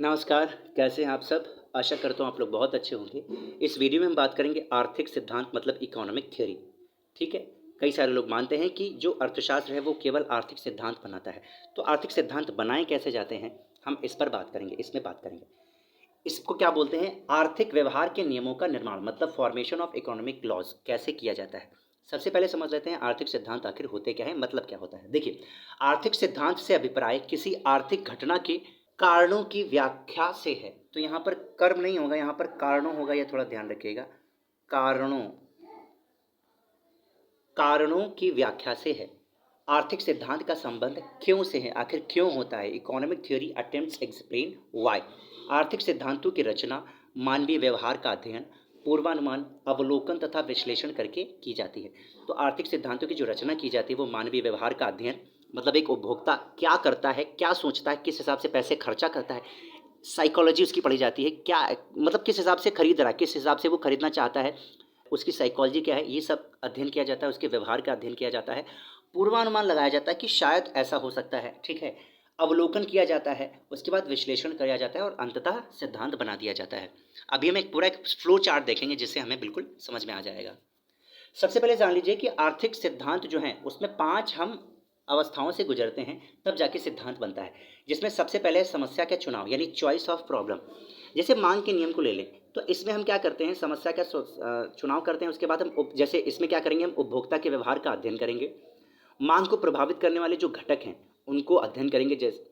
नमस्कार, कैसे हैं आप सब? आशा करता हूँ आप लोग बहुत अच्छे होंगे। इस वीडियो में हम बात करेंगे आर्थिक सिद्धांत मतलब इकोनॉमिक थ्योरी। ठीक है? कई सारे लोग मानते हैं कि जो अर्थशास्त्र है वो केवल आर्थिक सिद्धांत बनाता है। तो आर्थिक सिद्धांत बनाए कैसे जाते हैं, हम इस पर बात करेंगे, इसमें बात करेंगे। इसको क्या बोलते हैं? आर्थिक व्यवहार के नियमों का निर्माण मतलब फॉर्मेशन ऑफ इकोनॉमिक लॉज कैसे किया जाता है। सबसे पहले समझ लेते हैं आर्थिक सिद्धांत आखिर होते क्या है, मतलब क्या होता है। देखिए, आर्थिक सिद्धांत से अभिप्राय किसी आर्थिक घटना के कारणों की व्याख्या से है। तो यहाँ पर कर्म नहीं होगा, यहाँ पर कारणों होगा, यह थोड़ा ध्यान रखिएगा। कारणों कारणों की व्याख्या से है। आर्थिक सिद्धांत का संबंध क्यों से है, आखिर क्यों होता है। Economic theory attempts explain why. आर्थिक सिद्धांतों की रचना मानवीय व्यवहार का अध्ययन, पूर्वानुमान, अवलोकन तथा विश्लेषण करके की जाती है। तो आर्थिक सिद्धांतों की जो रचना की जाती है वो मानवीय व्यवहार का अध्ययन मतलब एक उपभोक्ता क्या करता है, क्या सोचता है, किस हिसाब से पैसे खर्चा करता है, साइकोलॉजी उसकी पढ़ी जाती है। क्या मतलब किस हिसाब से खरीद रहा है, किस हिसाब से वो खरीदना चाहता है, उसकी साइकोलॉजी क्या है, ये सब अध्ययन किया जाता है। उसके व्यवहार का अध्ययन किया जाता है। पूर्वानुमान लगाया जाता है कि शायद ऐसा हो सकता है। ठीक है? अवलोकन किया जाता है, उसके बाद विश्लेषण किया जाता है और अंततः सिद्धांत बना दिया जाता है। अभी हम एक पूरा एक फ्लो चार्ट देखेंगे जिससे हमें बिल्कुल समझ में आ जाएगा। सबसे पहले जान लीजिए कि आर्थिक सिद्धांत जो हैं उसमें 5 हम अवस्थाओं से गुजरते हैं, तब जाके सिद्धांत बनता है। जिसमें सबसे पहले है समस्या का चुनाव यानी चॉइस ऑफ प्रॉब्लम। जैसे मांग के नियम को ले लें तो इसमें हम क्या करते हैं, समस्या का चुनाव करते हैं। उसके बाद हम जैसे इसमें क्या करेंगे, हम उपभोक्ता के व्यवहार का अध्ययन करेंगे, मांग को प्रभावित करने वाले जो घटक हैं उनको अध्ययन करेंगे, जैसे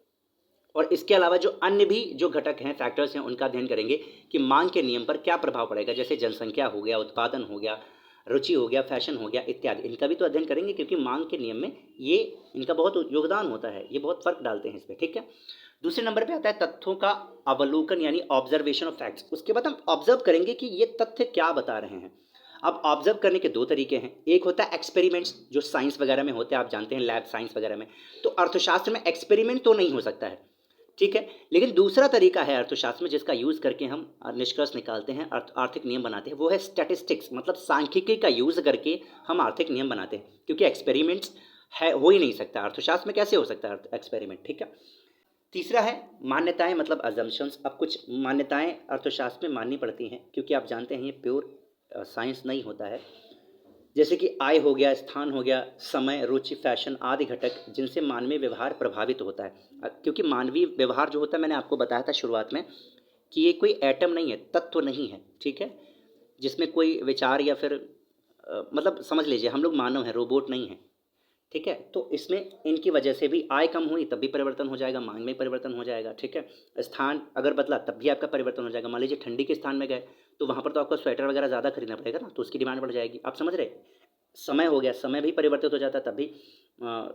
और इसके अलावा जो अन्य भी जो घटक हैं, फैक्टर्स हैं, उनका अध्ययन करेंगे कि मांग के नियम पर क्या प्रभाव पड़ेगा। जैसे जनसंख्या हो गया, उत्पादन हो गया, रुचि हो गया, फैशन हो गया इत्यादि। इनका भी तो अध्ययन करेंगे क्योंकि मांग के नियम में ये इनका बहुत योगदान होता है, ये बहुत फर्क डालते हैं इस पर। ठीक है? दूसरे नंबर पे आता है तथ्यों का अवलोकन यानी ऑब्जर्वेशन ऑफ फैक्ट्स। उसके बाद हम ऑब्जर्व करेंगे कि ये तथ्य क्या बता रहे हैं। अब ऑब्जर्व करने के दो तरीके हैं। एक होता है एक्सपेरिमेंट्स जो साइंस वगैरह में होते हैं, आप जानते हैं लैब साइंस वगैरह में। तो अर्थशास्त्र में एक्सपेरिमेंट तो नहीं हो सकता है। ठीक है? लेकिन दूसरा तरीका है अर्थशास्त्र में जिसका यूज करके हम निष्कर्ष निकालते हैं, आर्थिक नियम बनाते हैं, वो है स्टैटिस्टिक्स मतलब सांख्यिकी का यूज करके हम आर्थिक नियम बनाते हैं। क्योंकि एक्सपेरिमेंट्स है हो ही नहीं सकता, अर्थशास्त्र में कैसे हो सकता है एक्सपेरिमेंट। ठीक है? तीसरा है मान्यताएं मतलब अजम्पशंस। अब कुछ मान्यताएं अर्थशास्त्र में माननी पड़ती हैं क्योंकि आप जानते हैं ये प्योर साइंस नहीं होता है। जैसे कि आय हो गया, स्थान हो गया, समय, रुचि, फैशन आदि घटक जिनसे मानवीय व्यवहार प्रभावित होता है। क्योंकि मानवीय व्यवहार जो होता है, मैंने आपको बताया था शुरुआत में कि ये कोई एटम नहीं है, तत्व नहीं है। ठीक है? जिसमें कोई विचार या फिर मतलब समझ लीजिए हम लोग मानव हैं, रोबोट नहीं है। ठीक है? तो इसमें इनकी वजह से भी आय कम हुई तब भी परिवर्तन हो जाएगा, मांग में परिवर्तन हो जाएगा। ठीक है? स्थान अगर बदला तब भी आपका परिवर्तन हो जाएगा। मान लीजिए ठंडी के स्थान में गए तो वहाँ पर तो आपको स्वेटर वगैरह ज़्यादा खरीदना पड़ेगा ना, तो उसकी डिमांड बढ़ जाएगी। आप समझ रहे? समय हो गया, समय भी परिवर्तित हो जाता है, तब भी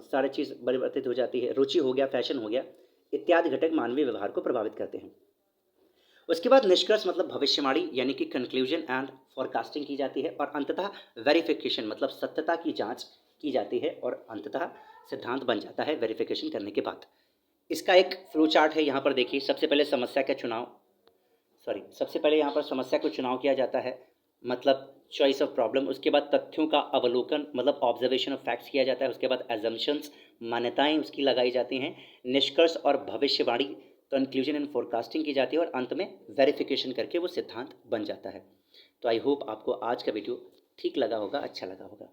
सारी चीज़ परिवर्तित हो जाती है। रुचि हो गया, फैशन हो गया इत्यादि घटक मानवीय व्यवहार को प्रभावित करते हैं। उसके बाद निष्कर्ष मतलब भविष्यवाणी यानी कि कंक्लूजन एंड फॉरकास्टिंग की जाती है और अंततः वेरिफिकेशन मतलब सत्यता की जांच की जाती है और अंततः सिद्धांत बन जाता है वेरिफिकेशन करने के बाद। इसका एक फ्लो चार्ट है, यहाँ पर देखिए। सबसे पहले यहाँ पर समस्या को चुनाव किया जाता है मतलब चॉइस ऑफ प्रॉब्लम। उसके बाद तथ्यों का अवलोकन मतलब ऑब्जर्वेशन ऑफ फैक्ट्स किया जाता है। उसके बाद एजम्पशंस मान्यताएं उसकी लगाई जाती हैं। निष्कर्ष और भविष्यवाणी कंक्लूजन एंड फोरकास्टिंग की जाती है और अंत में वेरिफिकेशन करके वो सिद्धांत बन जाता है। तो आई होप आपको आज का वीडियो ठीक लगा होगा, अच्छा लगा होगा।